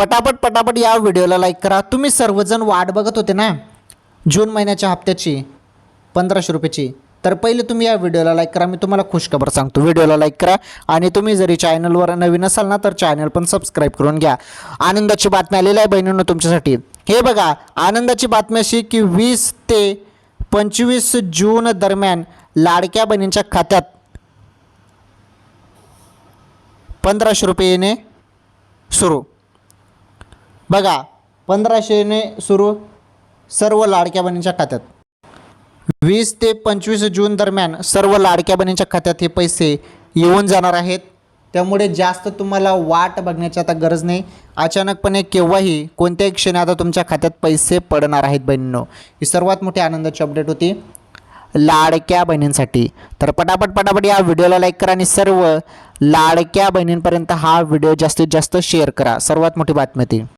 पटापट या व्हिडिओला लाईक करा। तुम्ही सर्वजण वाट बघत होते ना जून महिन्याच्या हप्त्याची 1500 रुपयाची, तर पहिले तुम्ही या व्हिडिओला लाईक करा। मी तुम्हाला खुशखबर सांगतो, व्हिडिओला लाईक करा आणि तुम्ही जरी चॅनलवर नवीन असाल ना तर चॅनल पण सबस्क्राईब करून घ्या। आनंदाची बातमी आलेली आहे बहिणींनो तुमच्यासाठी। हे बघा, आनंदाची बातमी अशी की 20 ते 25 जून दरम्यान लाडक्या बहिणींच्या खात्यात 1500 रुपये येणे सुरू। बघा, 1500 येणे सुरू सर्व लाडक्या बहिणींच्या खात्यात। 20 ते 25 जून दरम्यान सर्व लाडक्या बहिणींच्या खात्यात हे पैसे येऊन जाणार आहेत। त्यामुळे जास्त तुम्हाला वाट बघण्याची आता गरज नाही। अचानकपणे केव्हाही कोणत्याही क्षणी आता तुमच्या खात्यात पैसे पडणार आहेत बहिणींनो। ही सर्वात मोठी आनंदाची अपडेट होती लाडक्या बहिणींसाठी। तर पटापट या व्हिडिओला लाईक करा आणि सर्व लाडक्या बहिणींपर्यंत हा व्हिडिओ जास्तीत जास्त शेअर करा। सर्वात मोठी बातमी ती